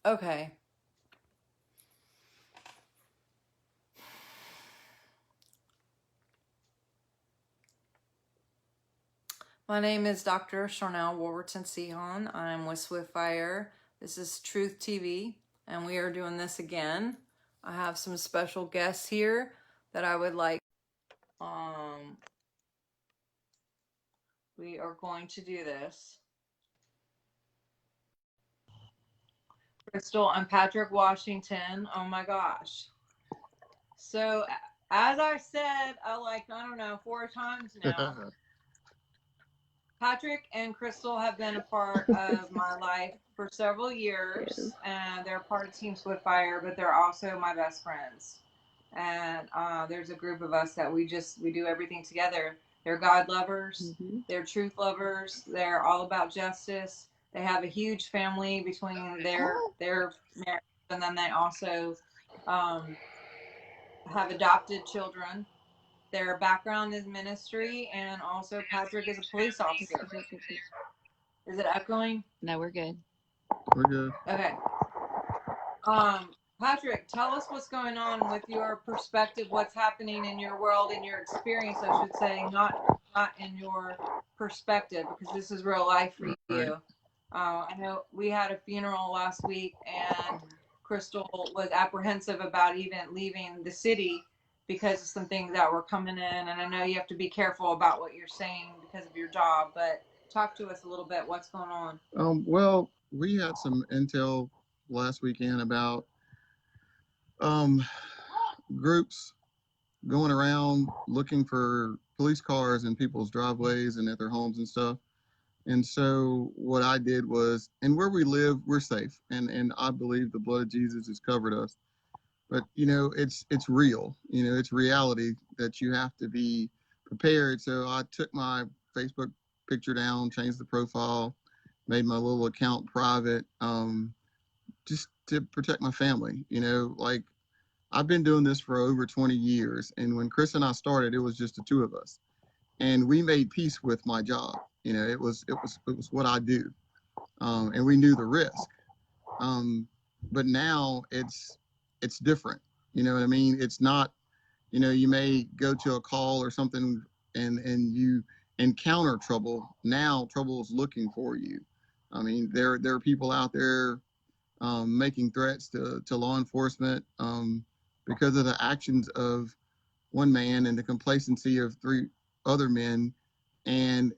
Okay. My name is Dr. Sharnael Wolverton-Sehon. I'm with Swiftfire. This is Truth TV, and we are doing this again. I have some special guests here that I would like. Um, we are going to do this. Christal and Patrick Washington. Oh my gosh. So, as I said, I don't know, 4 times now. Patrick and Christal have been a part of my life for several years, and they're part of Team Swiftfire, but they're also my best friends. And there's a group of us that we do everything together. They're God lovers, they're truth lovers, they're all about justice. They have a huge family between their marriage, and then they also have adopted children. Their background is ministry, and also Patrick is a police officer. Is it echoing? No, we're good. We're good. Okay. Patrick, tell us what's going on with your perspective, what's happening in your world, in your experience, I should say, not in your perspective, because this is real life for you. I know we had a funeral last week, and Christal was apprehensive about even leaving the city because of some things that were coming in, and I know you have to be careful about what you're saying because of your job, but talk to us a little bit. What's going on? Well, we had some intel last weekend about groups going around looking for police cars in people's driveways and at their homes and stuff. And so what I did was, and where we live, we're safe, and I believe the blood of Jesus has covered us. But it's real. It's reality that you have to be prepared. So I took my Facebook picture down, changed the profile, made my little account private, just to protect my family. Like I've been doing this for over 20 years, and when Chris and I started, it was just the two of us, and we made peace with my job. It was what I do, and we knew the risk. But now it's different. You know what I mean? It's not. You may go to a call or something, and you encounter trouble. Now trouble is looking for you. I mean, there are people out there making threats to law enforcement because of the actions of one man and the complacency of three other men. And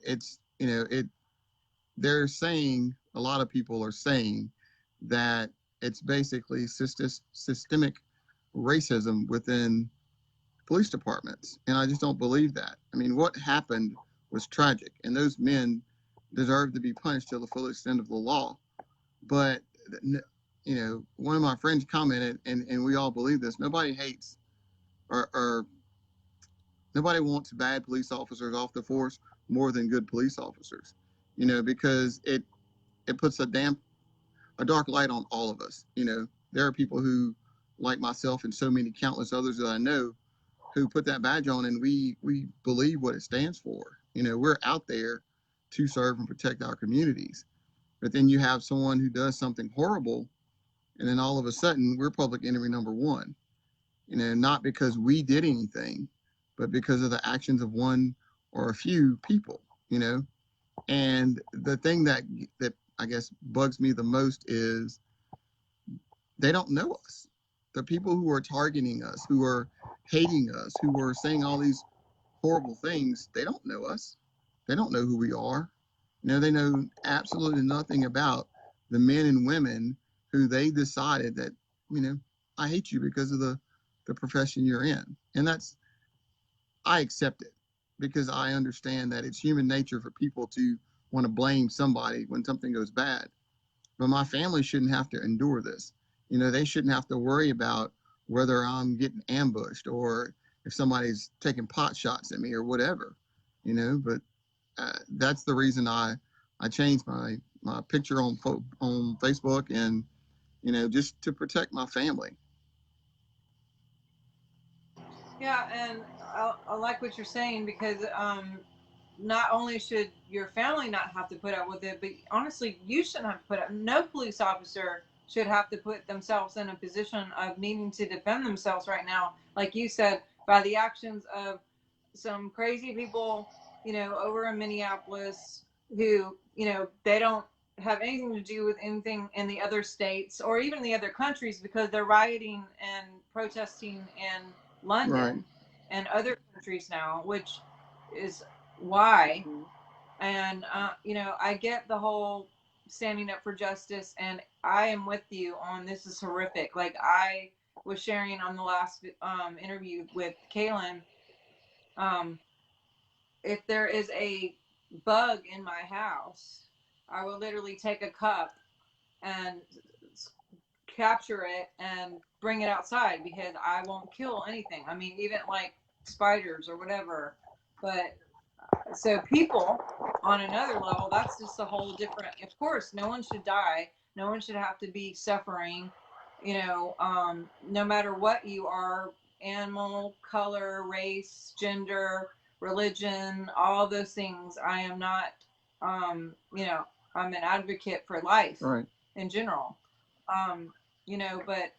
they're saying, a lot of people are saying that it's basically systemic racism within police departments. And I just don't believe that. I mean, what happened was tragic, and those men deserve to be punished to the full extent of the law. But, one of my friends commented, and we all believe this, nobody hates or nobody wants bad police officers off the force more than good police officers, because it puts a dark light on all of us. There are people who, like myself and so many countless others that I know, who put that badge on, and we believe what it stands for. We're out there to serve and protect our communities. But then you have someone who does something horrible, and then all of a sudden we're public enemy number one. Not because we did anything, but because of the actions of one or a few people. And the thing that I guess bugs me the most is they don't know us. The people who are targeting us, who are hating us, who are saying all these horrible things, they don't know us. They don't know who we are. They know absolutely nothing about the men and women who they decided that, I hate you because of the profession you're in. And I accept it because I understand that it's human nature for people to want to blame somebody when something goes bad. But my family shouldn't have to endure this. They shouldn't have to worry about whether I'm getting ambushed or if somebody's taking pot shots at me or whatever. But that's the reason I changed my picture on Facebook, and just to protect my family. Yeah, and I like what you're saying because not only should your family not have to put up with it, but honestly, you shouldn't have to put up. No police officer should have to put themselves in a position of needing to defend themselves right now, like you said, by the actions of some crazy people, over in Minneapolis who, they don't have anything to do with anything in the other states or even the other countries, because they're rioting and protesting in Right. London and other countries now, which is why. And, I get the whole standing up for justice, and I am with you on this is horrific. Like I was sharing on the last interview with Kaylin, um, if there is a bug in my house, I will literally take a cup and capture it and bring it outside, because I won't kill anything. I mean, even like spiders or whatever. But so people on another level, that's just a whole different. Of course, no one should die. No one should have to be suffering. No matter what you are, animal, color, race, gender, religion, all those things. I am not. I'm an advocate for life Right. in general. Um, but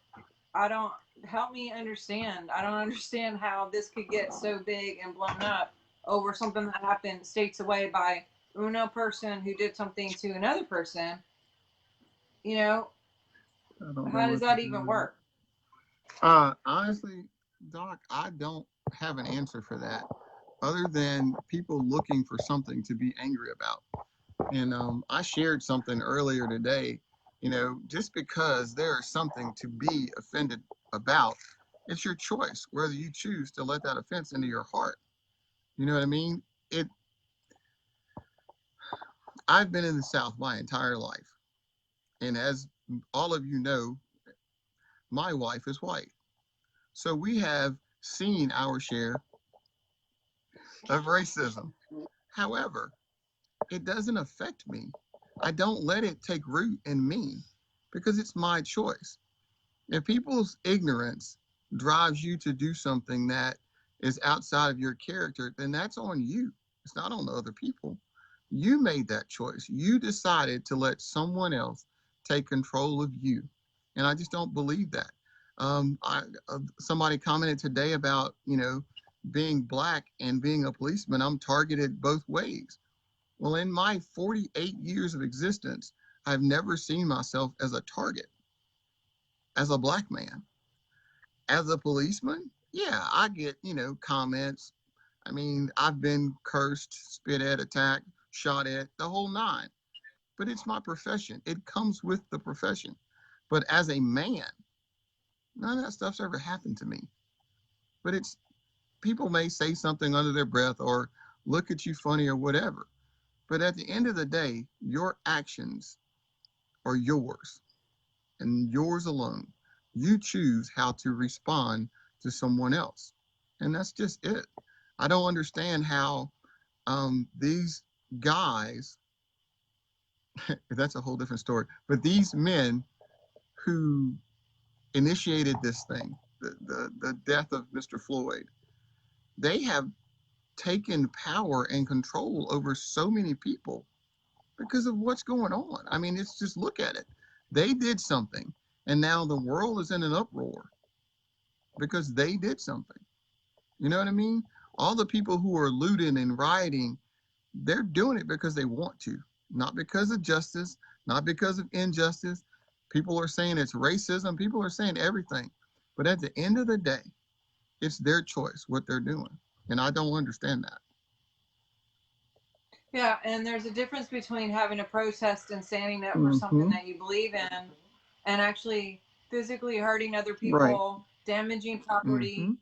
I don't help me understand. I don't understand how this could get so big and blown up over something that happened states away by uno person who did something to another person. You know, I don't know how does what to that do even with it. work? Honestly, Doc, I don't have an answer for that, other than people looking for something to be angry about. And I shared something earlier today. Just because there is something to be offended about, it's your choice whether you choose to let that offense into your heart. You know what I mean? It. I've been in the South my entire life, and as all of you know, my wife is white, so we have seen our share of racism. However, it doesn't affect me. I don't let it take root in me because it's my choice. If people's ignorance drives you to do something that is outside of your character, then that's on you. It's not on the other people. You made that choice. You decided to let someone else take control of you. And I just don't believe that. Somebody commented today about, being black and being a policeman. I'm targeted both ways. Well, in my 48 years of existence, I've never seen myself as a target as a black man. As a policeman, yeah, I get, comments. I mean, I've been cursed, spit at, attacked, shot at, the whole nine. But it's my profession. It comes with the profession. But as a man, none of that stuff's ever happened to me. But it's people may say something under their breath or look at you funny or whatever. But at the end of the day, your actions are yours and yours alone. You choose how to respond to someone else. And that's just it. I don't understand how these guys, that's a whole different story, but these men who initiated this thing, the death of Mr. Floyd, they have taken power and control over so many people because of what's going on. I mean, it's just look at it. They did something, and now the world is in an uproar because they did something. You know what I mean? All the people who are looting and rioting, they're doing it because they want to, not because of justice, not because of injustice. People are saying it's racism. People are saying everything. But at the end of the day, it's their choice what they're doing. And I don't understand that. Yeah, and there's a difference between having a protest and standing up for something Mm-hmm. that you believe in and actually physically hurting other Right. people, damaging Mm-hmm. property.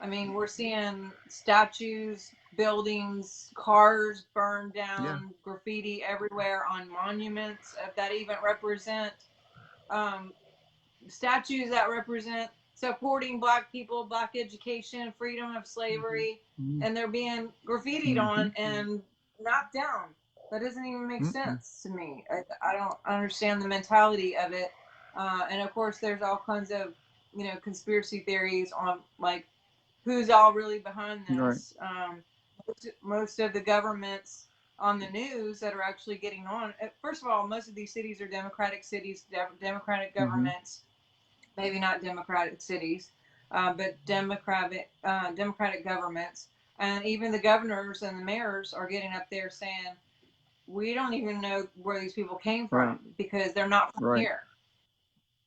I mean, we're seeing statues, buildings, cars burned Yeah. down, graffiti everywhere on monuments that even represent um, statues that represent supporting black people, black education, freedom of slavery, Mm-hmm. and they're being graffitied Mm-hmm. on and knocked down. That doesn't even make Mm-mm. sense to me. I don't understand the mentality of it. And of course, there's all kinds of conspiracy theories on who's all really behind Right. this. Most of the governments. on the news that are actually getting on. First of all, most of these cities are Democratic cities, Democratic Mm-hmm. governments. Maybe not Democratic cities, but Democratic governments. And even the governors and the mayors are getting up there saying, we don't even know where these people came from Right. because they're not from Right. here.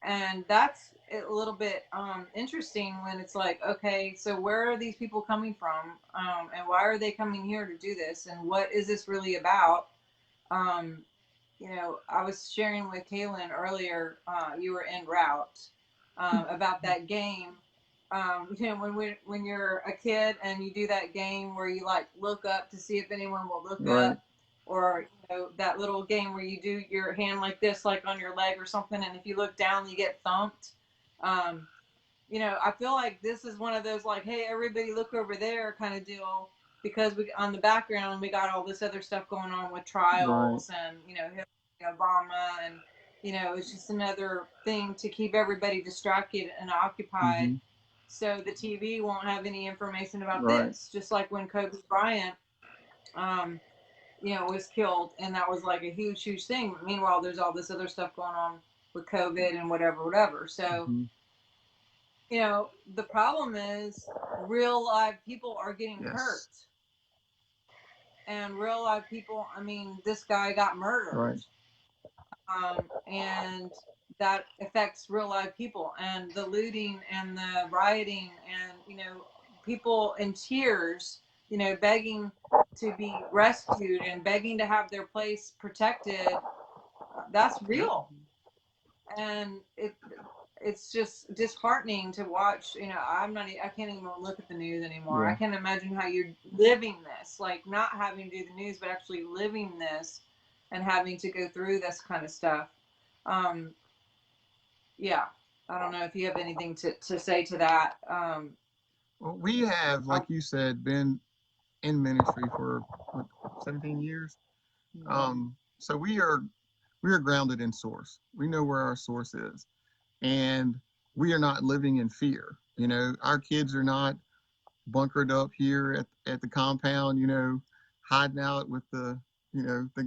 And that's a little bit interesting when it's like, okay, so where are these people coming from? And why are they coming here to do this? And what is this really about? Um, I was sharing with Kaylin earlier, you were en route, about that game. When you're a kid and you do that game where you like look up to see if anyone will look Right. up, or that little game where you do your hand like this, like on your leg or something, and if you look down, you get thumped. Um, I feel like this is one of those like, hey, everybody look over there kind of deal, because we on the background we got all this other stuff going on with Right. trials and Obama, and it's just another thing to keep everybody distracted and occupied, Mm-hmm. so the TV won't have any information about Right. this. Just like when Kobe Bryant, um, was killed, and that was like a huge, huge thing. Meanwhile, there's all this other stuff going on with COVID and whatever, whatever. So Mm-hmm. the problem is real live people are getting hurt, Yes. and real live people, I mean, this guy got murdered, Right. and that affects real live people, and the looting and the rioting, and people in tears, begging to be rescued and begging to have their place protected. That's Yep. real. And it's just disheartening to watch. I can't even look at the news anymore. I Yeah. can't imagine how you're living this, like not having to do the news, but actually living this and having to go through this kind of stuff. um yeah, I don't know if you have anything to say to that. Well, we have, I, like you said, been in ministry for what, 17 years. So we are grounded in source. We know where our source is, and we are not living in fear. Our kids are not bunkered up here at the compound, hiding out with the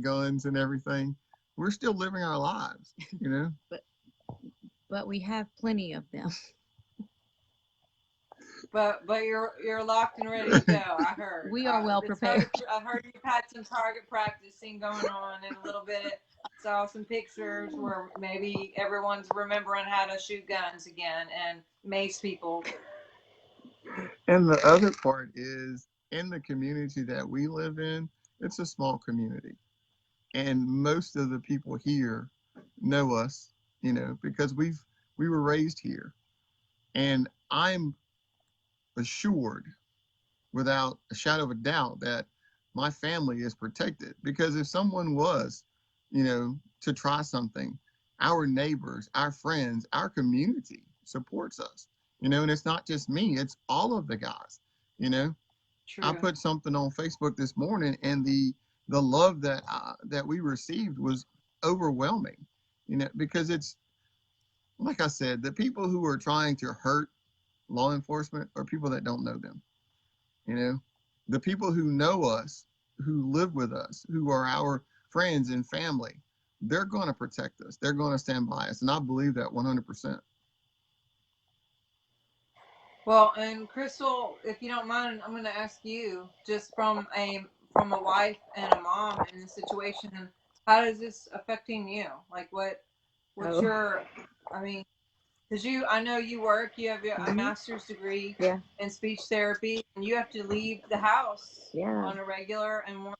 guns and everything. We're still living our lives, but but we have plenty of them. but you're locked and ready to go. I heard. We are well prepared. I heard you've had some target practicing going on, and a little bit saw some pictures where maybe everyone's remembering how to shoot guns again and mace people. And the other part is, in the community that we live in, it's a small community. And most of the people here know us, because we were raised here. And I'm assured, without a shadow of a doubt, that my family is protected. Because if someone was, to try something, our neighbors, our friends, our community supports us. And it's not just me, it's all of the guys. you know I True. put something on Facebook this morning, and the love that we received was overwhelming. Because it's like I said, the people who are trying to hurt law enforcement are people that don't know them. You know, the people who know us, who live with us, who are our friends and family, they're going to protect us. They're going to stand by us, and I believe that 100%. Well, and Crystal, if you don't mind, I'm going to ask you, just from a wife and a mom in this situation, how is this affecting you? Like, what's Oh, your, I mean, because I know you work, you have a hmm, master's degree yeah, in speech therapy, and you have to leave the house yeah, on a regular and more,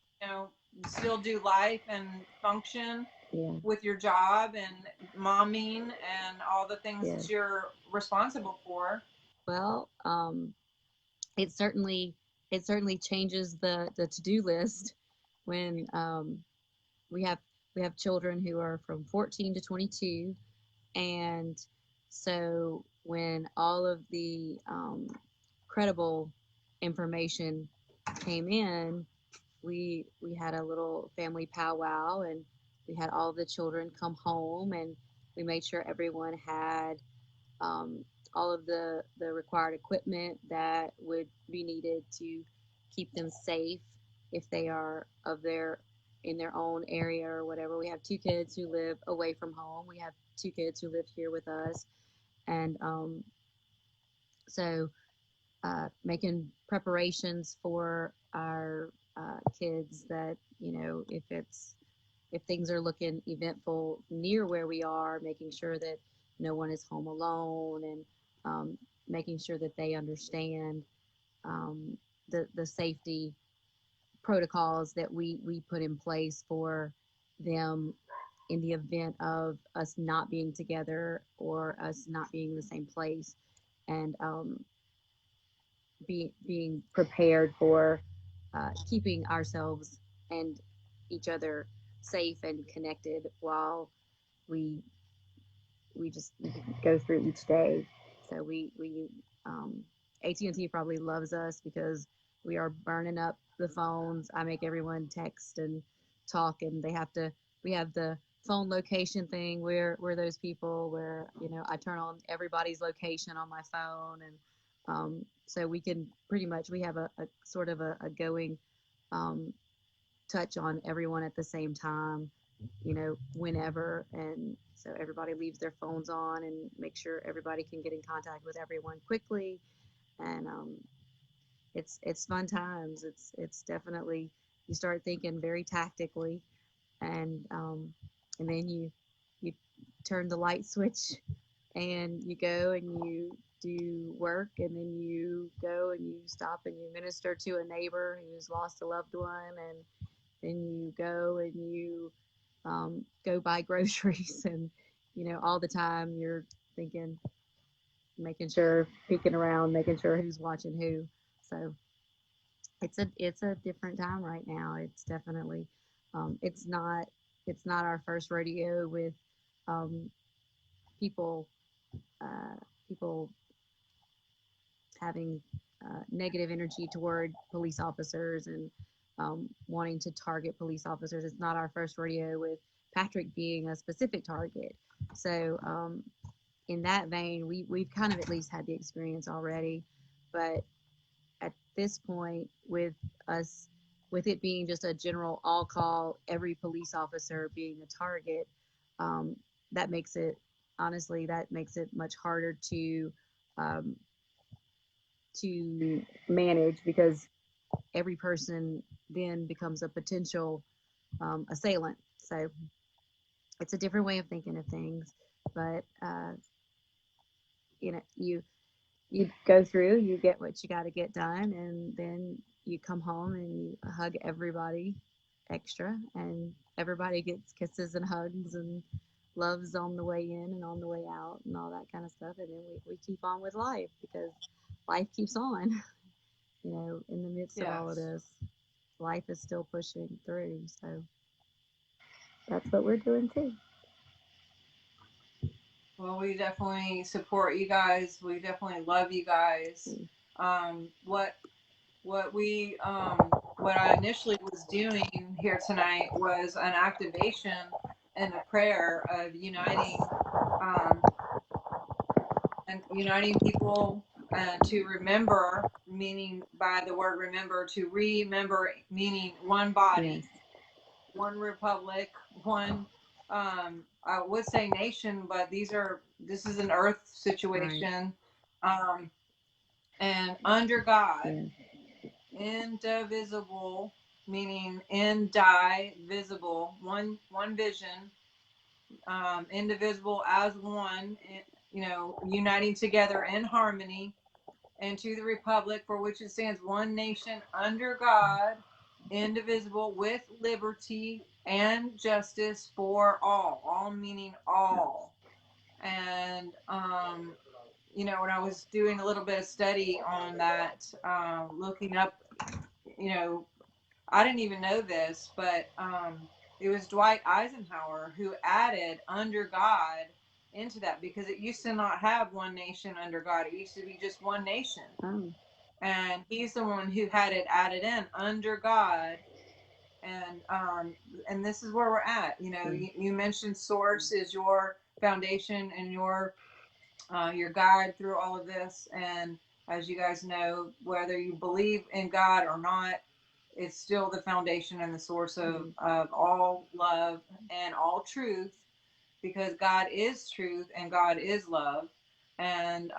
still do life and function yeah, with your job and momming and all the things yeah. that you're responsible for. Well, it certainly changes the to-do list when we have children who are from 14 to 22, and so when all of the credible information came in, we had a little family powwow, and we had all of the children come home, and we made sure everyone had um, all of the required equipment that would be needed to keep them safe if they are of their in their own area or whatever. We have two kids who live away from home. We have two kids who live here with us, and so making preparations for our kids that, you know, if things are looking eventful near where we are, making sure that no one is home alone, and making sure that they understand the safety protocols that we put in place for them in the event of us not being together or us not being in the same place, and being prepared for keeping ourselves and each other safe and connected while we we just go through each day. So we AT&T probably loves us because we are burning up the phones. I make everyone text and talk, and they have to. We have the phone location thing where we're those people where, you know, I turn on everybody's location on my phone, and so we can pretty much we have a sort of a going um, touch on everyone at the same time, you know, whenever. And so everybody leaves their phones on and make sure everybody can get in contact with everyone quickly. And it's fun times. It's definitely, you start thinking very tactically, and then you turn the light switch and you go and you do work, and then you go and you stop and you minister to a neighbor who's lost a loved one, and then you go and you go buy groceries, and you know, all the time you're thinking, making sure, peeking around, making sure who's watching who. So it's a different time right now. It's definitely it's not our first rodeo with um, people uh, people having negative energy toward police officers and wanting to target police officers. It's not our first rodeo with Patrick being a specific target. So in that vein, we've kind of at least had the experience already. But at this point, with us, with it being just a general all call, every police officer being a target, um, that makes it, honestly, that makes it much harder um, to manage, because every person then becomes a potential assailant. So it's a different way of thinking of things, but you know, you go through, you get what you got to get done, and then you come home and you hug everybody extra, and everybody gets kisses and hugs and loves on the way in and on the way out and all that kind of stuff, and then we keep on with life, because life keeps on. You know, in the midst of all of Yes. this, life is still pushing through. So that's what we're doing too. Well, we definitely support you guys. We definitely love you guys. What what I initially was doing here tonight was an activation and a prayer of um, uniting people to remember, meaning by the word remember, to remember, meaning one body, Yes. one republic, one I would say nation, but this is an earth Right. situation. Um, and under God, Yeah. indivisible, meaning visible, one vision, indivisible as one, uniting together in harmony, and to the republic for which it stands, one nation under God, indivisible, with liberty and justice for all meaning all. And when I was doing a little bit of study on that, looking up, you know, I didn't even know this, but it was Dwight Eisenhower who added under God into that, because it used to not have one nation under God. It used to be just one nation. Oh. And he's the one who had it added in under God. And this is where we're at. You mentioned source is your foundation and your guide through all of this. And as you guys know, whether you believe in God or not, it's still the foundation and the source of all love and all truth, because God is truth and God is love. And,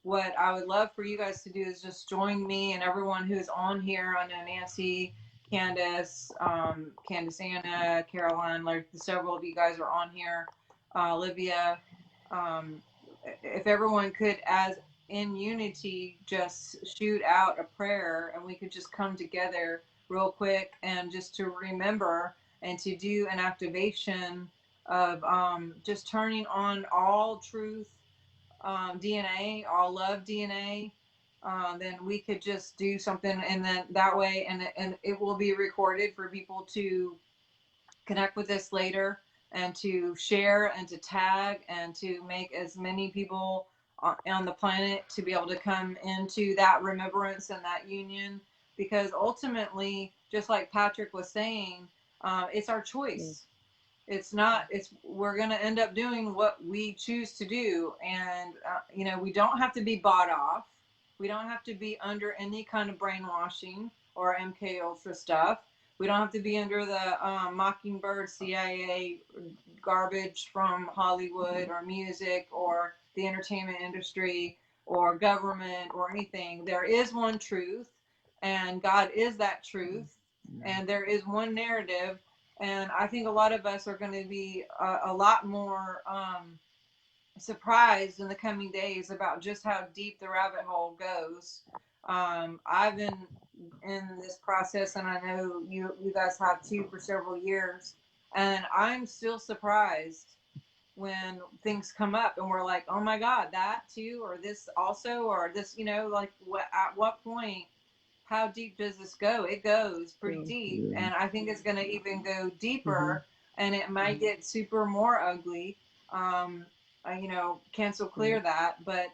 what I would love for you guys to do is just join me and everyone who's on here. I know Nancy, Candace, Candace Anna, Caroline, like several of you guys are on here, Olivia. Um, if everyone could, as in unity, just shoot out a prayer and we could just come together real quick and just to remember and to do an activation of just turning on all truth DNA, all love DNA. Then we could just do something, and then that way, and it will be recorded for people to connect with us later and to share and to tag and to make as many people on the planet to be able to come into that remembrance and that union, because ultimately, just like Patrick was saying, it's our choice. It's not, we're going to end up doing what we choose to do. And we don't have to be bought off. We don't have to be under any kind of brainwashing or MK Ultra stuff. We don't have to be under the Mockingbird CIA garbage from Hollywood or music or the entertainment industry or government or anything. There is one truth, and God is that truth, and there is one narrative. And I think a lot of us are going to be a lot more surprised in the coming days about just how deep the rabbit hole goes. I've been in this process, and I know you guys have too, for several years, and I'm still surprised when things come up and we're like, oh my God, that too, or this also, or this, like at what point, how deep does this go? It goes pretty deep. Yeah. And I think it's going to even go deeper, and it might get super more ugly. Cancel clear that. But,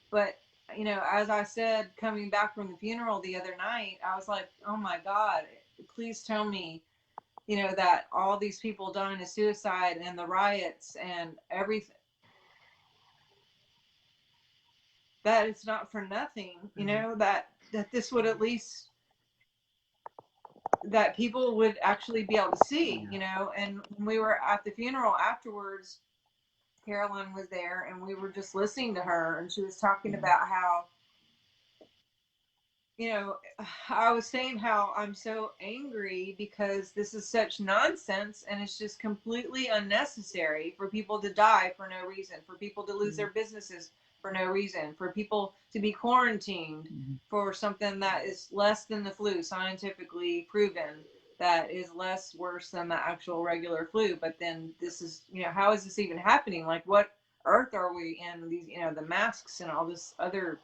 as I said, coming back from the funeral the other night, I was like, oh my God, please tell me, that all these people dying of suicide and the riots and everything, that it's not for nothing, that this would at least, that people would actually be able to see, and when we were at the funeral afterwards, Carolyn was there and we were just listening to her, and she was talking about how, I was saying how I'm so angry because this is such nonsense, and it's just completely unnecessary for people to die for no reason, for people to lose their businesses for no reason, for people to be quarantined for something that is less than the flu, scientifically proven, that is less worse than the actual regular flu. But then this is, how is this even happening? Like, what earth are we in? These, the masks and all this other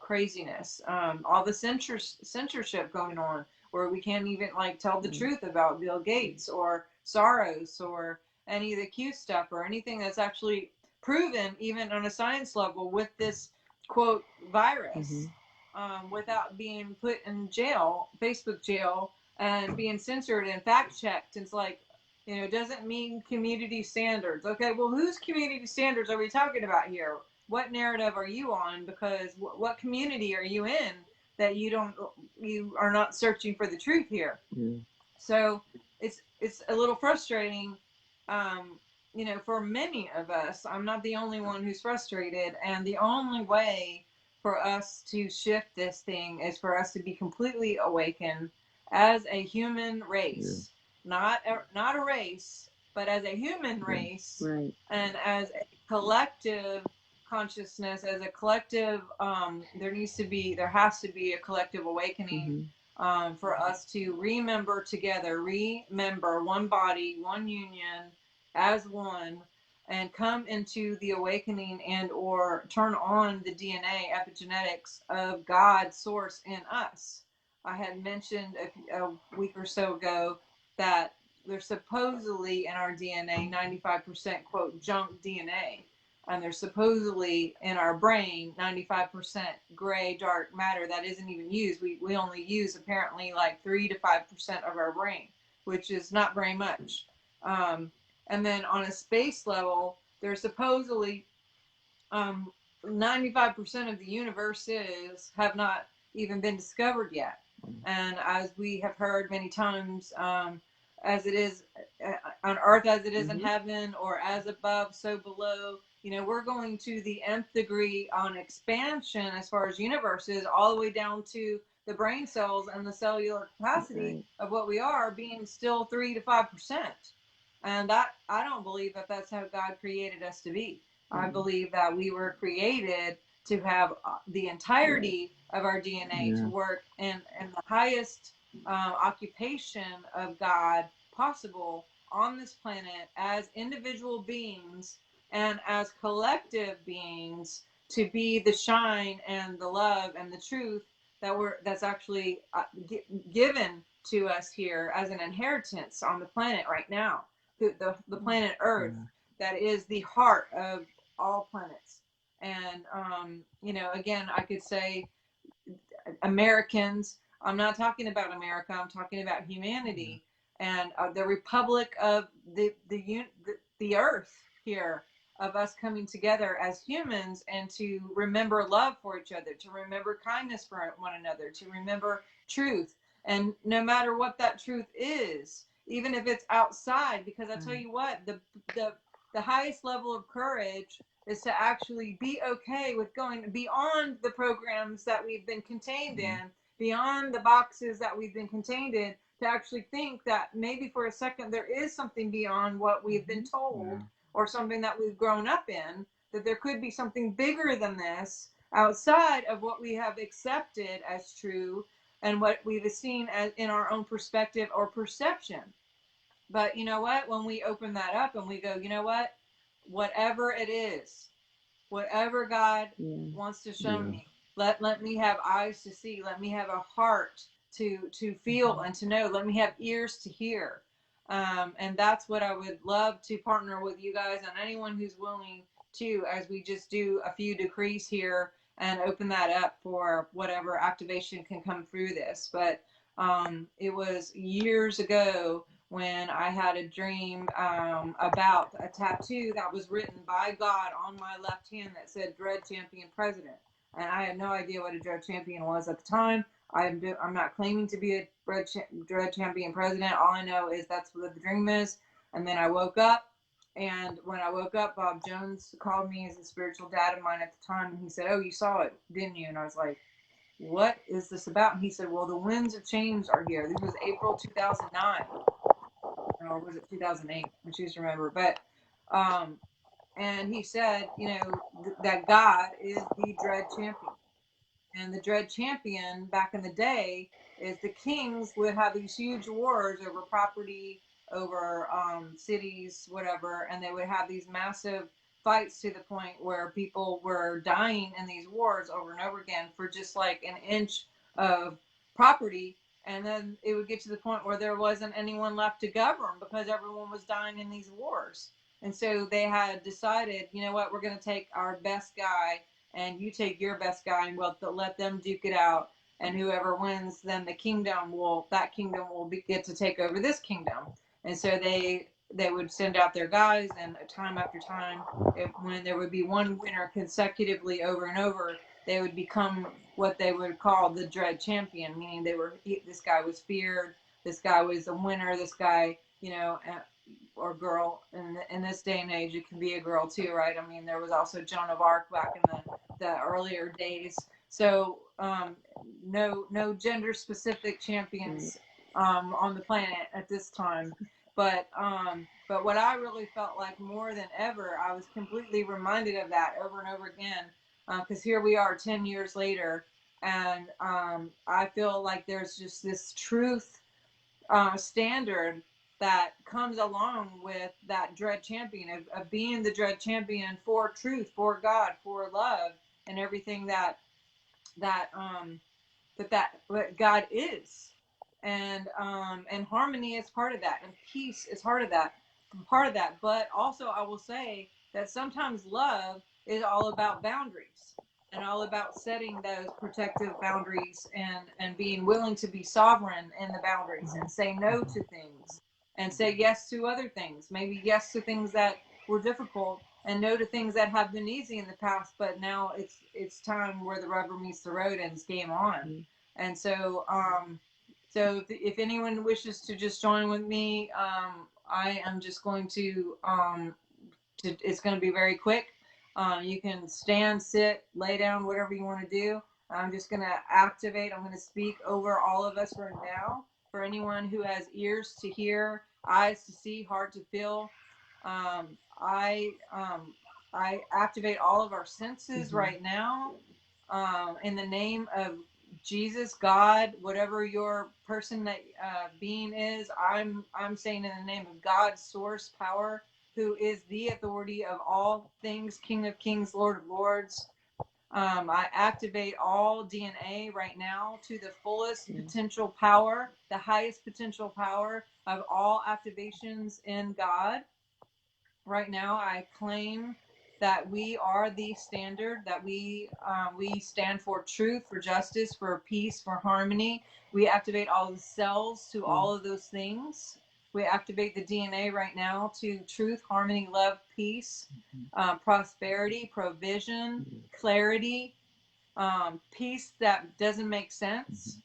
craziness, all the censorship going on, where we can't even like tell the truth about Bill Gates or Soros or any of the Q stuff or anything that's actually proven, even on a science level, with this quote virus, without being put in jail, Facebook jail, and being censored and fact checked. It's like, doesn't mean community standards. Okay, well, whose community standards are we talking about here? What narrative are you on? Because what community are you in that you are not searching for the truth here? Yeah. So it's a little frustrating, for many of us. I'm not the only one who's frustrated, and the only way for us to shift this thing is for us to be completely awakened as a human race, not a race, but as a human race, Right. and as a collective consciousness, as a collective, there has to be a collective awakening, for us to remember together, remember one body, one union, as one, and come into the awakening and or turn on the DNA epigenetics of God's source in us. I had mentioned a week or so ago that there's supposedly in our DNA 95% quote junk DNA, and there's supposedly in our brain 95% gray dark matter that isn't even used. We only use apparently like 3 to 5% of our brain, which is not very much. And then on a space level, there's supposedly 95% of the universes have not even been discovered yet. And as we have heard many times, as it is on earth as it is in heaven, or as above so below, you know, we're going to the nth degree on expansion as far as universes, all the way down to the brain cells and the cellular capacity of what we are being still 3 to 5%. And that, I don't believe that that's how God created us to be. I believe that we were created to have the entirety of our DNA to work in the highest occupation of God possible on this planet as individual beings and as collective beings, to be the shine and the love and the truth that's actually given to us here as an inheritance on the planet right now, the planet Earth, that is the heart of all planets. And you know, again, I could say Americans. I'm not talking about America. I'm talking about humanity and the republic of the earth here, of us coming together as humans, and to remember love for each other, to remember kindness for one another, to remember truth. And no matter what that truth is, even if it's outside, because I tell you what, the highest level of courage is to actually be okay with going beyond the programs that we've been contained in, beyond the boxes that we've been contained in, to actually think that maybe for a second there is something beyond what we've been told, or something that we've grown up in, that there could be something bigger than this outside of what we have accepted as true and what we've seen as in our own perspective or perception. But you know what? When we open that up and we go, you know what? Whatever it is, whatever God wants to show me, let me have eyes to see. Let me have a heart to feel and to know. Let me have ears to hear. And that's what I would love to partner with you guys and anyone who's willing to, as we just do a few decrees here and open that up for whatever activation can come through this. But it was years ago when I had a dream about a tattoo that was written by God on my left hand that said Dread Champion President. And I had no idea what a Dread Champion was at the time. I'm not claiming to be a Dread Champion President. All I know is that's what the dream is. And then I woke up. And when I woke up, Bob Jones called me as a spiritual dad of mine at the time. And he said, "Oh, you saw it, didn't you?" And I was like, "What is this about?" And he said, "Well, the winds of change are here." This was April 2009. Or was it 2008? I choose to remember. But, and he said, you know, that God is the Dread Champion. And the Dread Champion back in the day is the kings would have these huge wars over property, over cities, whatever. And they would have these massive fights to the point where people were dying in these wars over and over again for just like an inch of property. And then it would get to the point where there wasn't anyone left to govern because everyone was dying in these wars. And so they had decided, you know what, we're going to take our best guy and you take your best guy and we'll let them duke it out. And whoever wins, then that kingdom will get to take over this kingdom. And so they would send out their guys, and time after time, when there would be one winner consecutively over and over, they would become what they would call the Dread Champion, meaning this guy was feared, this guy was a winner, this guy, you know, or girl. In this day and age, it can be a girl too, right? I mean, there was also Joan of Arc back in the earlier days. So no gender specific champions on the planet at this time. But what I really felt like more than ever, I was completely reminded of that over and over again, because here we are 10 years later, and I feel like there's just this truth standard that comes along with that Dread Champion of being the Dread Champion for truth, for God, for love, and everything that what God is. And harmony is part of that, and peace is part of that. But also, I will say that sometimes love is all about boundaries and all about setting those protective boundaries and being willing to be sovereign in the boundaries and say no to things and say yes to other things. Maybe yes to things that were difficult and no to things that have been easy in the past, but now it's time where the rubber meets the road and it's game on. And so, if anyone wishes to just join with me, I am just going to, it's going to be very quick. You can stand, sit, lay down, whatever you want to do. I'm just going to activate. I'm going to speak over all of us right now. For anyone who has ears to hear, eyes to see, heart to feel, um, I um, I activate all of our senses right now, in the name of Jesus, God, whatever your person that being is. I'm saying in the name of God, source, power, who is the authority of all things, King of Kings, Lord of Lords. I activate all DNA right now to the fullest potential power, the highest potential power of all activations in God. Right now, I claim that we are the standard, that we stand for truth, for justice, for peace, for harmony. We activate all the cells to all of those things. We activate the DNA right now to truth, harmony, love, peace, prosperity, provision, clarity, peace that doesn't make sense,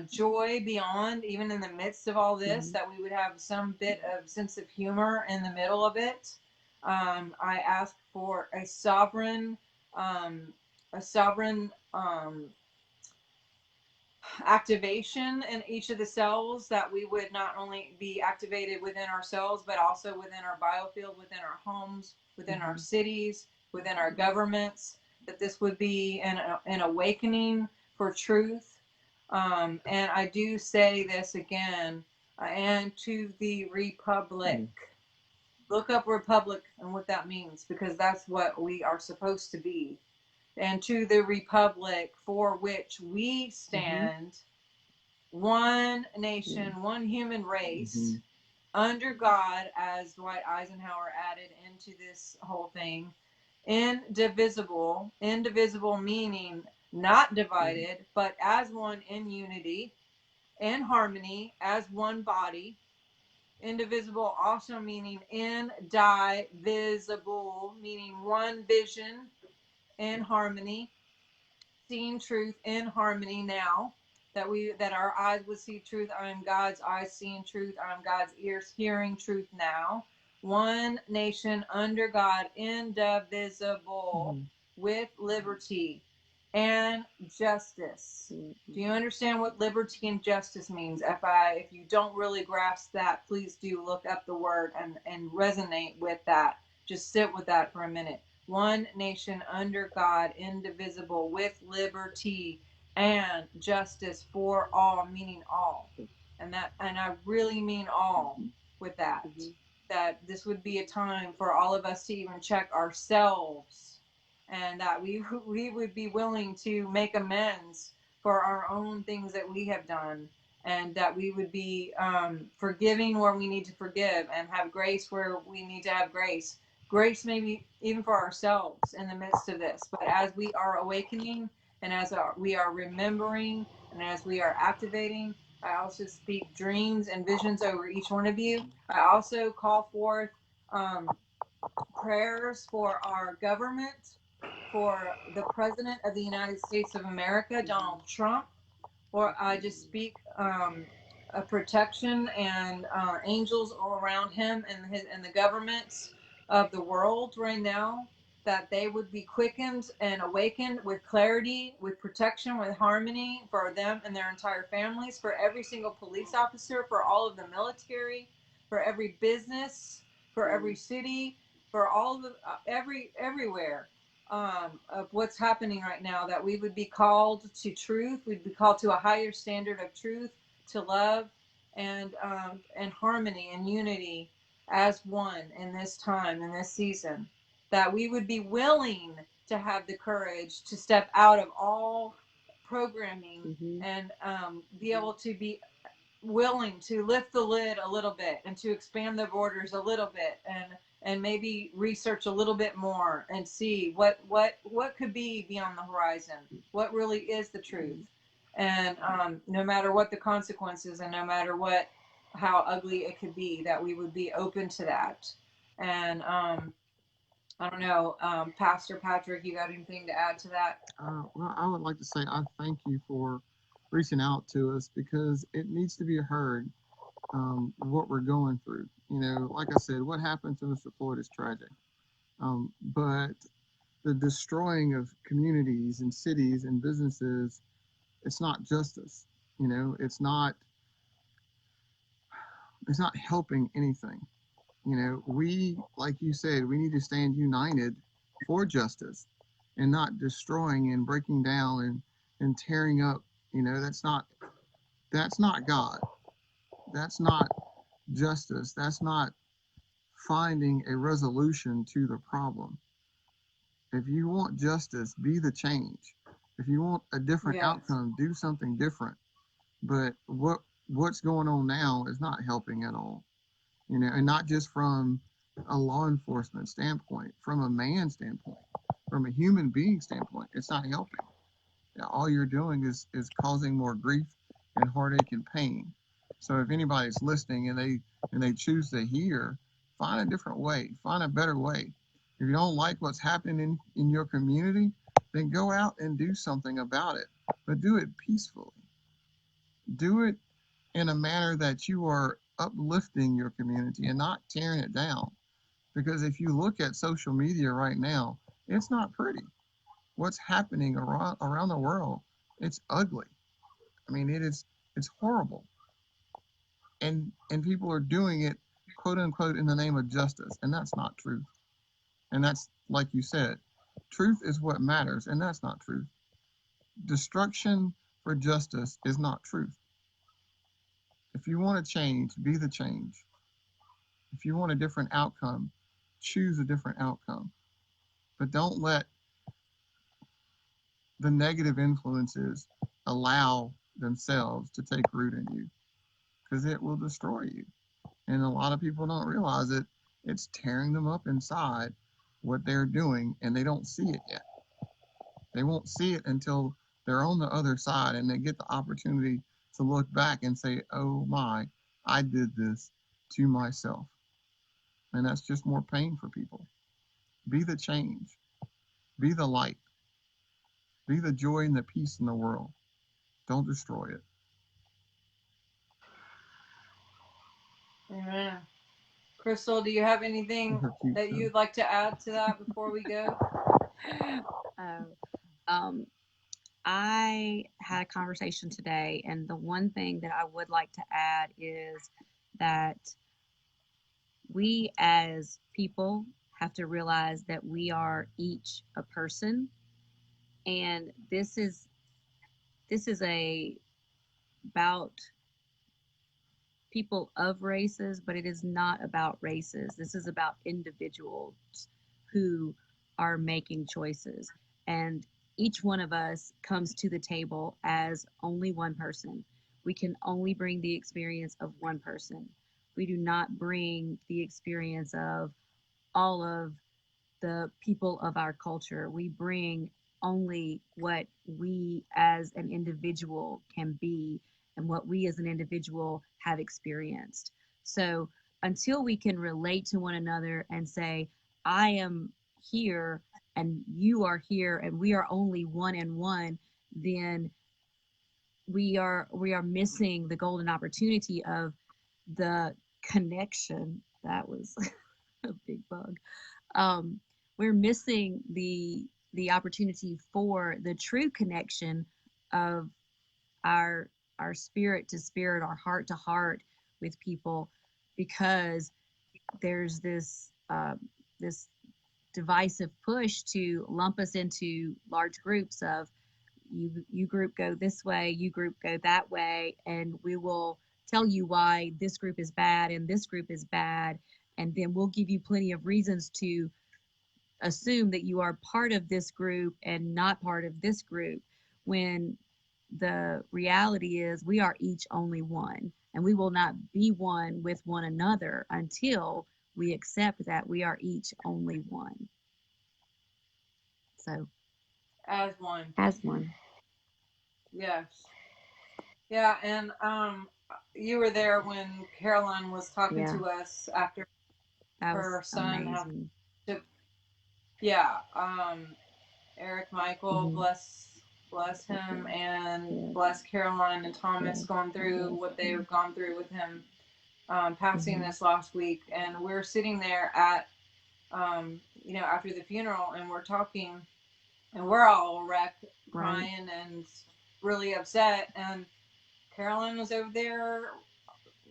joy beyond, even in the midst of all this, that we would have some bit of sense of humor in the middle of it. I ask for um, a sovereign activation in each of the cells, that we would not only be activated within ourselves, but also within our biofield, within our homes, within our cities, within our governments, that this would be an awakening for truth. And I do say this again, and to the Republic. Look up Republic and what that means, because that's what we are supposed to be. And to the Republic for which we stand, one nation, one human race, under God, as Dwight Eisenhower added into this whole thing, indivisible, indivisible meaning not divided, but as one in unity, in harmony, as one body. Indivisible also meaning indivisible, meaning one vision, in harmony, seeing truth in harmony now, that our eyes would see truth. I am God's eyes seeing truth. I am God's ears hearing truth now. One nation under God, indivisible, with liberty and justice. Do you understand what liberty and justice means? If you don't really grasp that, please do look up the word and resonate with that. Just sit with that for a minute. One nation under God, indivisible, with liberty and justice for all, meaning all. And I really mean all with that. That this would be a time for all of us to even check ourselves, and that we would be willing to make amends for our own things that we have done, and that we would be forgiving where we need to forgive, and have grace where we need to have grace. Grace maybe even for ourselves in the midst of this. But as we are awakening, and as we are remembering, and as we are activating, I also speak dreams and visions over each one of you. I also call forth um, prayers for our government, for the President of the United States of America, Donald Trump. Or I just speak a protection and angels all around him, and the governments of the world right now, that they would be quickened and awakened with clarity, with protection, with harmony for them and their entire families, for every single police officer, for all of the military, for every business, for every city, for all of the, everywhere, of what's happening right now, that we would be called to truth. We'd be called to a higher standard of truth, to love, and harmony and unity as one in this time, in this season. That we would be willing to have the courage to step out of all programming, and be able to be willing to lift the lid a little bit, and to expand the borders a little bit, and maybe research a little bit more, and see what could be beyond the horizon, what really is the truth. And no matter what the consequences, and no matter how ugly it could be, that we would be open to that. And I don't know, Pastor Patrick, you got anything to add to that? Well, I would like to say I thank you for reaching out to us because it needs to be heard, what we're going through. You know, like I said, what happened to Mr. Floyd is tragic. But the destroying of communities and cities and businesses, it's not justice. You know, it's not helping anything. You know, we, like you said, we need to stand united for justice and not destroying and breaking down and tearing up. You know, that's not God. That's not justice. That's not finding a resolution to the problem. If you want justice, be the change. If you want a different Yes. outcome, do something different. But what's going on now is not helping at all. You know, and not just from a law enforcement standpoint, from a man standpoint, from a human being standpoint, it's not helping. All you're doing is causing more grief and heartache and pain. So if anybody's listening and they choose to hear, find a different way, find a better way. If you don't like what's happening in your community, then go out and do something about it. But do it peacefully. Do it in a manner that you are uplifting your community and not tearing it down. Because if you look at social media right now, it's not pretty. What's happening around the world, it's ugly. I mean, it's horrible. And people are doing it, quote unquote, in the name of justice, and that's not truth. And that's, like you said, truth is what matters, and that's not truth. Destruction for justice is not truth. If you want to change, be the change. If you want a different outcome, choose a different outcome. But don't let the negative influences allow themselves to take root in you, because it will destroy you. And a lot of people don't realize it. It's tearing them up inside what they're doing, and they don't see it yet. They won't see it until they're on the other side and they get the opportunity to look back and say, oh my, I did this to myself. And that's just more pain for people. Be the change, be the light, be the joy and the peace in the world. Don't destroy it. Amen. Christal, do you have anything that you'd like to add to that before we go? Um, I had a conversation today, and the one thing that I would like to add is that we as people have to realize that we are each a person, and this is about people of races, but it is not about races. This is about individuals who are making choices. And each one of us comes to the table as only one person. We can only bring the experience of one person. We do not bring the experience of all of the people of our culture. We bring only what we as an individual can be and what we as an individual have experienced. So until we can relate to one another and say, I am here and you are here and we are only one and one, then we are missing the golden opportunity of the connection. That was a big bug. um, we're missing the opportunity for the true connection of our our spirit to spirit, our heart to heart with people, because there's this divisive push to lump us into large groups of you group go this way, you group go that way, and we will tell you why this group is bad and this group is bad, and then we'll give you plenty of reasons to assume that you are part of this group and not part of this group, when the reality is we are each only one, and we will not be one with one another until we accept that we are each only one. So As one. as one. Yes. Yeah, and you were there when Caroline was talking Yeah, to us after that was her son have amazing. to, yeah, Eric Michael, Hmm. bless. bless him, and Yes. bless Caroline and Thomas Yes. going through Yes. what they've gone through with him passing Mhm. this last week. And we're sitting there at, after the funeral, and we're talking, and we're all wrecked, Right. crying and really upset. And Caroline was over there,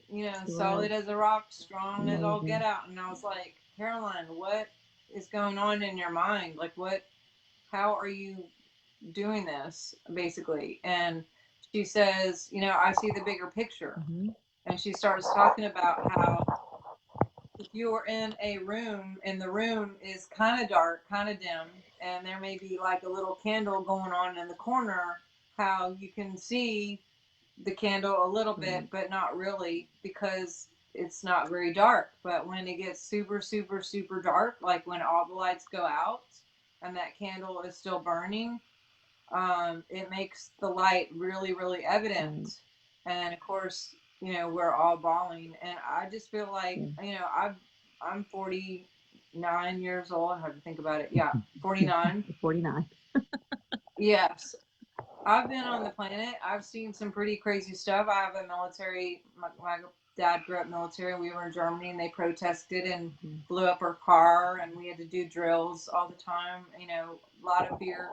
She solid was as a rock, strong as all get amazing. out. And I was like, Caroline, what is going on in your mind? Like, how are you doing this, basically? And she says, I see the bigger picture. Mhm. And she starts talking about how if you're in a room and the room is kind of dark, kind of dim, and there may be like a little candle going on in the corner, how you can see the candle a little bit, Right. but not really, because it's not very dark. But when it gets super, super, super dark, like when all the lights go out and that candle is still burning, it makes the light really, really evident. Right. And of course, we're all bawling. And I just feel like, Yeah. I'm 49 years old. I have to think about it. Yeah, 49. 49. Yes. I've been on the planet. I've seen some pretty crazy stuff. I have a military, my dad grew up military. We were in Germany and they protested and Mhm. blew up our car, and we had to do drills all the time. A lot of fear,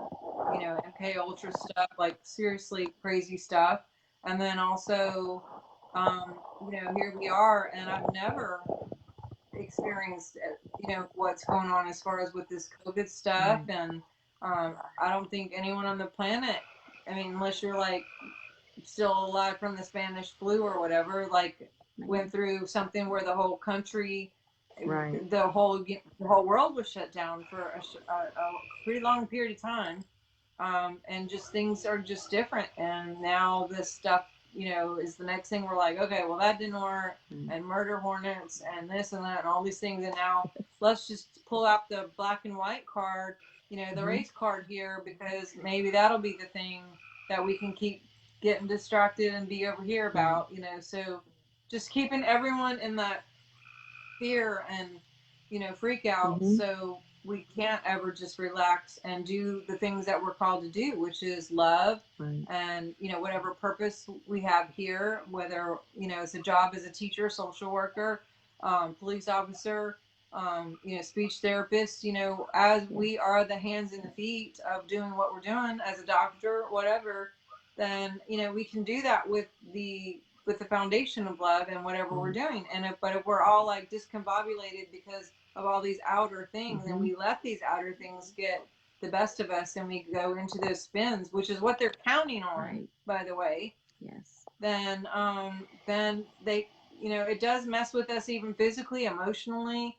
MK Ultra stuff, like seriously crazy stuff. And then also, here we are, and I've never experienced, what's going on as far as with this COVID stuff. Right. And I don't think anyone on the planet, I mean, unless you're like still alive from the Spanish flu or whatever, like Right. went through something where the whole country, Right. the whole world was shut down for a pretty long period of time. And just things are just different. And now this stuff, is the next thing we're like, okay, well, that didn't work. Right. And murder hornets and this and that and all these things. And now let's just pull out the black and white card, the Mhm. race card here, because maybe that'll be the thing that we can keep getting distracted and be over here Right. about. So just keeping everyone in that fear and freak out, Mhm. so we can't ever just relax and do the things that we're called to do, which is love. Right. And whatever purpose we have here, whether it's a job as a teacher, social worker, police officer, speech therapist, as Yes. we are the hands and the feet of doing what we're doing, as a doctor, whatever, then we can do that with the foundation of love and whatever we're Right. doing. But if we're all like discombobulated because of all these outer things, and Mhm. we let these outer things get the best of us, and we go into those spins, which is what they're counting on, Right. by the way, Yes. then they, it does mess with us, even physically, emotionally.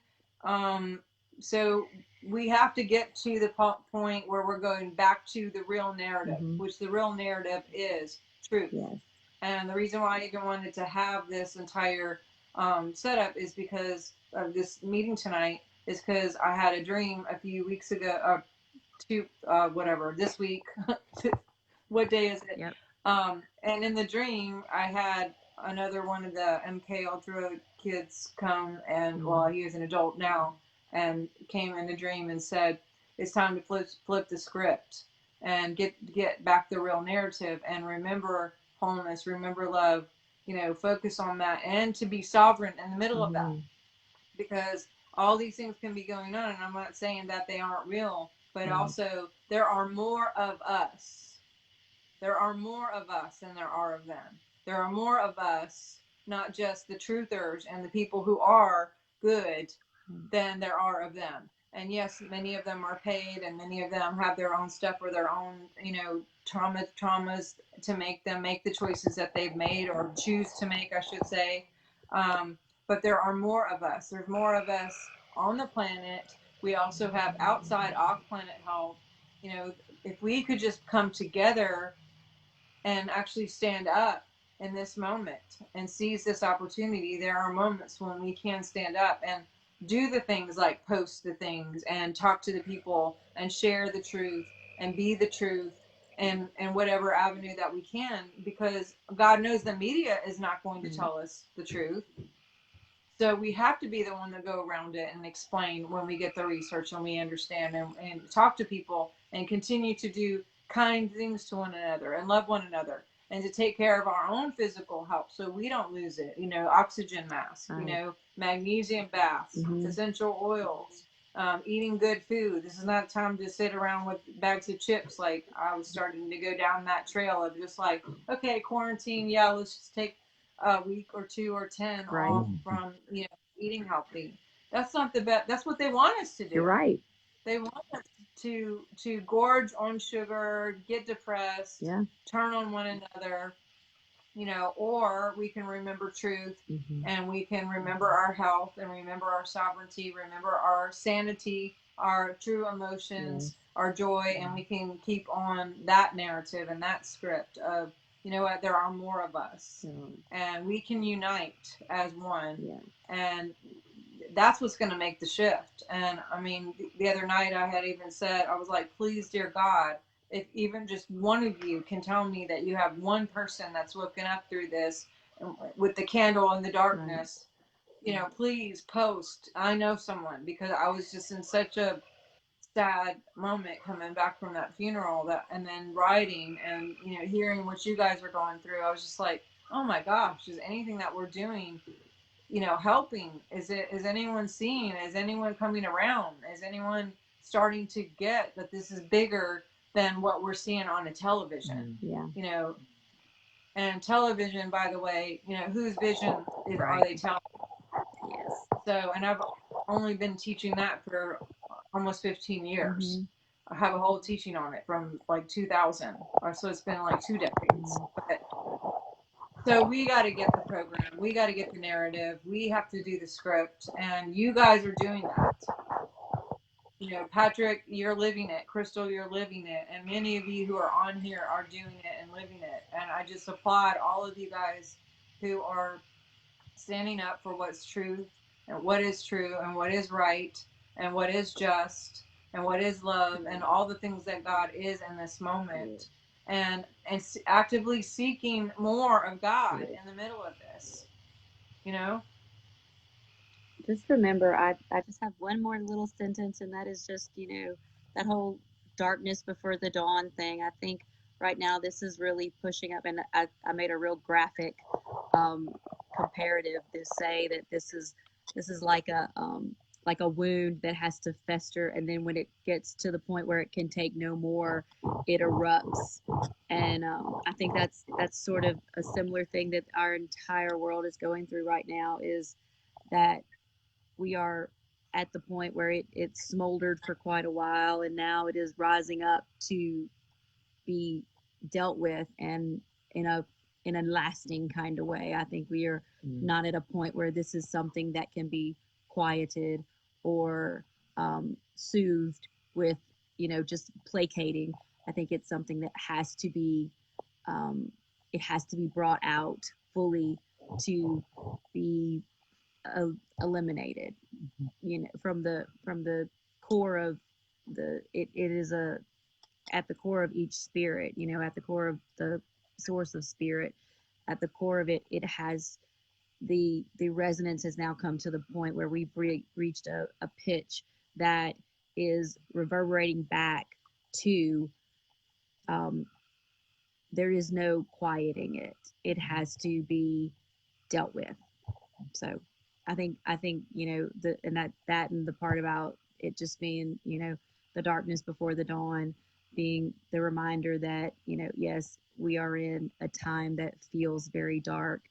So we have to get to the point where we're going back to the real narrative, Mhm. which the real narrative is truth. Yes. And the reason why I even wanted to have this entire setup is because of this meeting tonight, is because I had a dream a few weeks ago, whatever, this week. What day is it? Yep. And in the dream, I had another one of the MK Ultra kids come, and well, Mhm. he is an adult now, and came in a dream and said, "It's time to flip the script and get back the real narrative, and remember wholeness, remember love, focus on that, and to be sovereign in the middle of that, Mhm. because all these things can be going on, and I'm not saying that they aren't real, but Right. also there are more of us. There are more of us than there are of them. There are more of us, not just the truthers and the people who are good, Right. than there are of them. And yes, many of them are paid, and many of them have their own stuff or their own, traumas to make them make the choices that they've made, or choose to make, I should say. But there are more of us. There's more of us on the planet. We also have outside, off planet help. If we could just come together and actually stand up in this moment and seize this opportunity. There are moments when we can stand up and do the things like post the things and talk to the people and share the truth and be the truth, and whatever avenue that we can, because God knows the media is not going to Right. tell us the truth. So we have to be the one to go around it and explain when we get the research and we understand, and talk to people and continue to do kind things to one another and love one another, and to take care of our own physical health so we don't lose it. Oxygen mask, Right. magnesium baths, Mhm. essential oils, eating good food. This is not time to sit around with bags of chips. Like, I was starting to go down that trail of just like, okay, quarantine, yeah, let's just take a week or 2 or 10 Right. off from eating healthy. That's not the best. That's what they want us to do. You're right. They want us to gorge on sugar, get depressed, Yeah. turn on one another, or we can remember truth, Mhm. and we can remember our health, and remember our sovereignty, remember our sanity, our true emotions, Yes. our joy, and we can keep on that narrative and that script of, what, there are more of us, and we can unite as one. Yeah. And that's what's going to make the shift. And I mean, the other night I had even said, I was like, please, dear God, if even just one of you can tell me that you have one person that's looking up through this with the candle in the darkness, please post. I know someone, because I was just in such a sad moment coming back from that funeral, and then writing and hearing what you guys were going through. I was just like, oh my gosh, is anything that we're doing helping? Is anyone seeing? Is anyone coming around? Is anyone starting to get that this is bigger than what we're seeing on a television? Yeah. And television, by the way, whose vision are they telling? Yes. So, and I've only been teaching that for almost 15 years. Mhm. I have a whole teaching on it from like 2000, so it's been like 2 decades. But so we got to get the program. We got to get the narrative. We have to do the script, and you guys are doing that. Patrick, you're living it. Christal, you're living it, and many of you who are on here are doing it and living it. And I just applaud all of you guys who are standing up for what's truth, and what is true, and what is right, and what is just, and what is love, and all the things that God is in this moment, and actively seeking more of God in the middle of this. Just remember, I just have one more little sentence, and that is just, that whole darkness before the dawn thing. I think right now this is really pushing up, and I made a real graphic um, comparative to say that this is like a wound that has to fester, and then when it gets to the point where it can take no more, it erupts. And I think that's sort of a similar thing that our entire world is going through right now, is that we are at the point where it smoldered for quite a while, and now it is rising up to be dealt with, and in a in a lasting kind of way. I think we are not at a point where this is something that can be quieted or soothed with just placating. I think it's something that has to be um, it has to be brought out fully to be eliminated, from the core of it is a at the core of each spirit, at the core of the source of spirit, at the core of it, it has the resonance has now come to the point where we've reached a pitch that is reverberating back to um, there is no quieting it. It has to be dealt with. So I think the and that and the part about it just being the darkness before the dawn, being the reminder that yes, we are in a time that feels very dark,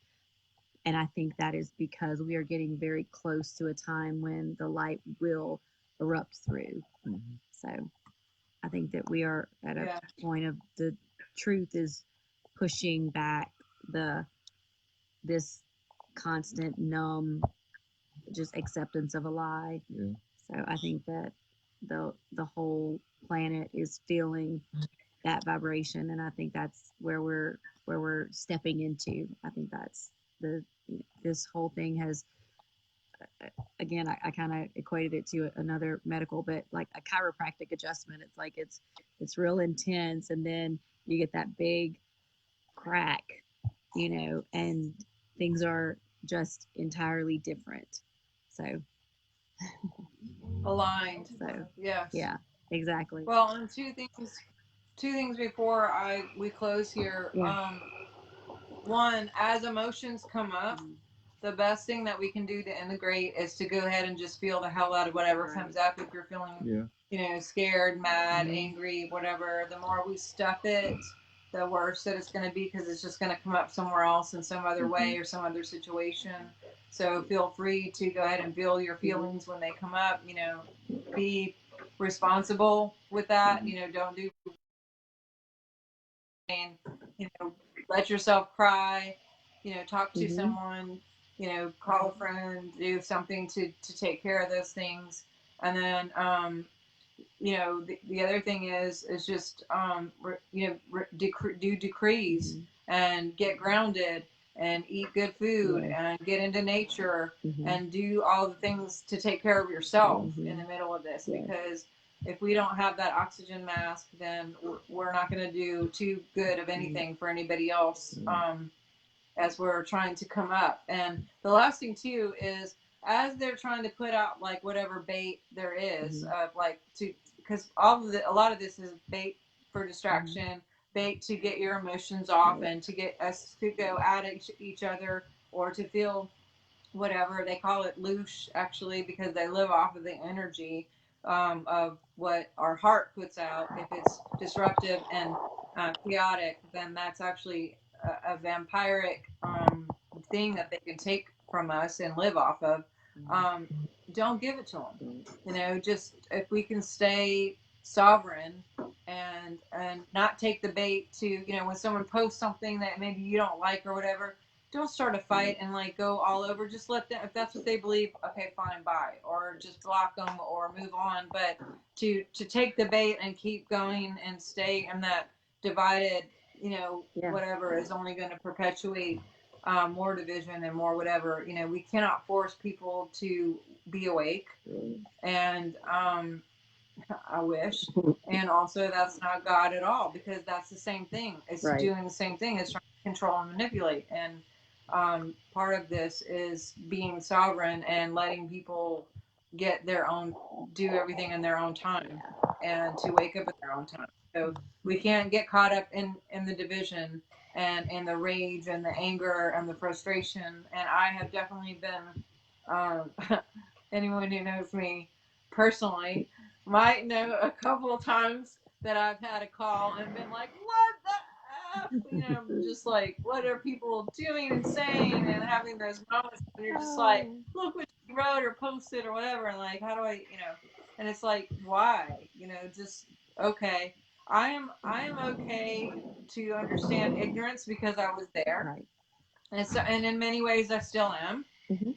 and I think that is because we are getting very close to a time when the light will erupt through. So I think that we are at a point of the truth is pushing back the this constant numb just acceptance of a lie. Yeah. So I think that the whole planet is feeling that vibration, and I think that's where we're stepping into. I think that's the this whole thing has again I kind of equated it to another medical, but like a chiropractic adjustment. It's like it's real intense, and then you get that big crack, and things are just entirely different. So Aligned. So Yes. yeah, exactly. Well, and two things two things before we close here. Yeah. One, as emotions come up, the best thing that we can do to integrate is to go ahead and just feel the hell out of whatever comes up. If you're feeling, scared, mad, angry, whatever, the more we stuff it, the worse that it's going to be, because it's just going to come up somewhere else in some other way or some other situation. So feel free to go ahead and feel your feelings when they come up. Be responsible with that. Don't do, let yourself cry. Talk to someone. Call a friend. Do something to take care of those things. And then the other thing is just do decrees and get grounded and eat good food and get into nature and do all the things to take care of yourself in the middle of this, because if we don't have that oxygen mask, then we're not going to do too good of anything for anybody else, as we're trying to come up. And the last thing too is, as they're trying to put out like whatever bait there is, because a lot of this is bait for distraction, bait to get your emotions off and to get us to go at each other, or to feel whatever they call it, loosh, actually, because they live off of the energy of what our heart puts out. If it's disruptive and chaotic, then that's actually a vampiric thing that they can take from us and live off of. Don't give it to them. Just if we can stay sovereign and not take the bait to, when someone posts something that maybe you don't like or whatever, don't start a fight and like go all over. Just let them, if that's what they believe, okay, fine, bye, or just block them or move on. But to take the bait and keep going and stay in that divided, whatever, is only going to perpetuate more division and more whatever. We cannot force people to be awake, and I wish. And also, that's not God at all, because that's the same thing. It's doing the same thing. It's trying to control and manipulate. And part of this is being sovereign and letting people get their own, do everything in their own time, and to wake up at their own time. So we can't get caught up in the division and the rage and the anger and the frustration. And I have definitely been, anyone who knows me personally might know a couple of times that I've had a call and been like, what the F? Just like, what are people doing and saying, and having those moments when you're just like, look what you wrote or posted or whatever, and like, how do I, and it's like, why? Just, okay. I am okay to understand ignorance, because I was there. And in many ways I still am.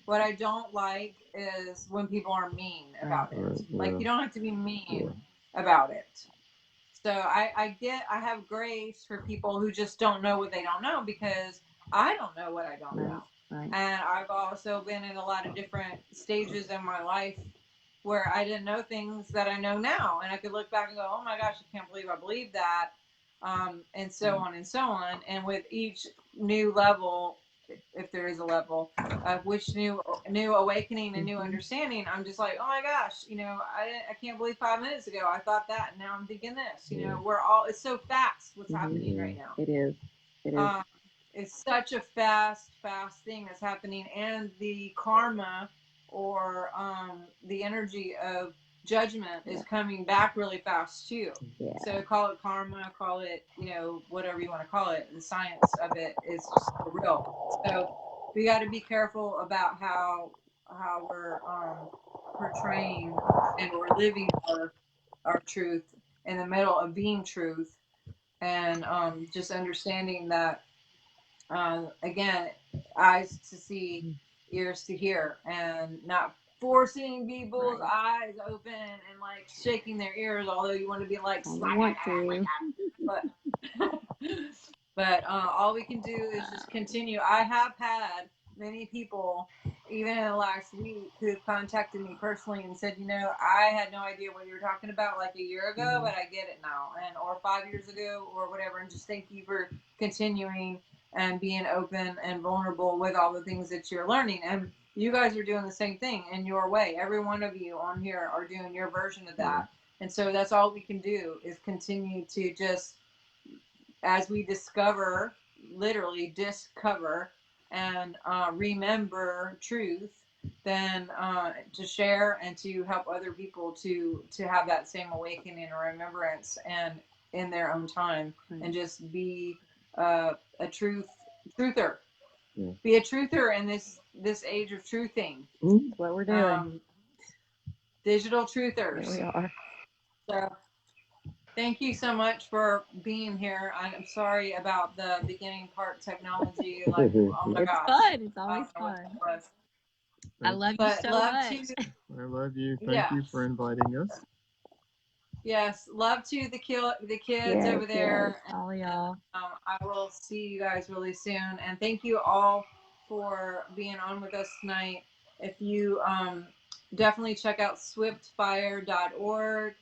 What I don't like is when people are mean about it. Like, you don't have to be mean about it. So I have grace for people who just don't know what they don't know, because I don't know what I don't know. And I've also been in a lot of different stages in my life where I didn't know things that I know now. And I could look back and go, oh my gosh, I can't believe I believed that. And so on and so on. And with each new level, if there is a level of which new awakening and new understanding, I'm just like, oh my gosh, I can't believe 5 minutes ago I thought that, and now I'm thinking this. It's so fast what's happening right now. It is. It's such a fast thing that's happening, and the karma, or the energy of judgment, is coming back really fast too. So call it karma, call it, whatever you want to call it. The science of it is just so real. So we got to be careful about how we're portraying and we're living our truth in the middle of being truth, and just understanding that, again, eyes to see, ears to hear, and not forcing people's eyes open and like shaking their ears, although you want to be like, but all we can do is just continue. I have had many people, even in the last week, who contacted me personally and said, I had no idea what you were talking about like a year ago, but I get it now, or 5 years ago, or whatever. And just thank you for continuing and being open and vulnerable with all the things that you're learning. And you guys are doing the same thing in your way. Every one of you on here are doing your version of that. And so that's all we can do is continue to just, as we discover, literally discover and remember truth, then to share and to help other people to have that same awakening or remembrance and in their own time, and just be a truther. Yeah. Be a truther in this age of truthing. That's what we're doing. Digital Here truthers. we are. So thank you so much for being here. I'm sorry about the beginning part technology. Like, oh my It's gosh. fun. It's I always don't know what fun. that was. I love you But so love much. to, I love you. Thank you for inviting us. yes, love to the kids Yes, over there. yes, all y'all. I will see you guys really soon. And thank you all for being on with us tonight. If you definitely check out swiftfire.org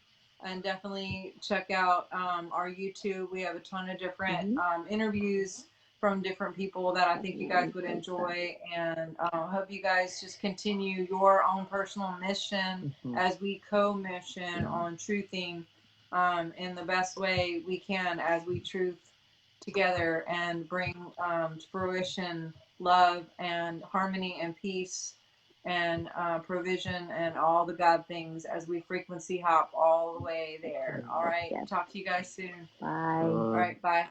and definitely check out our YouTube. We have a ton of different interviews from different people that I think you guys would enjoy. And hope you guys just continue your own personal mission as we co-mission on truthing in the best way we can as we truth together and bring to fruition love and harmony and peace and provision and all the God things as we frequency hop all the way there. All right. Yes. Talk to you guys soon. Bye. All right. Bye.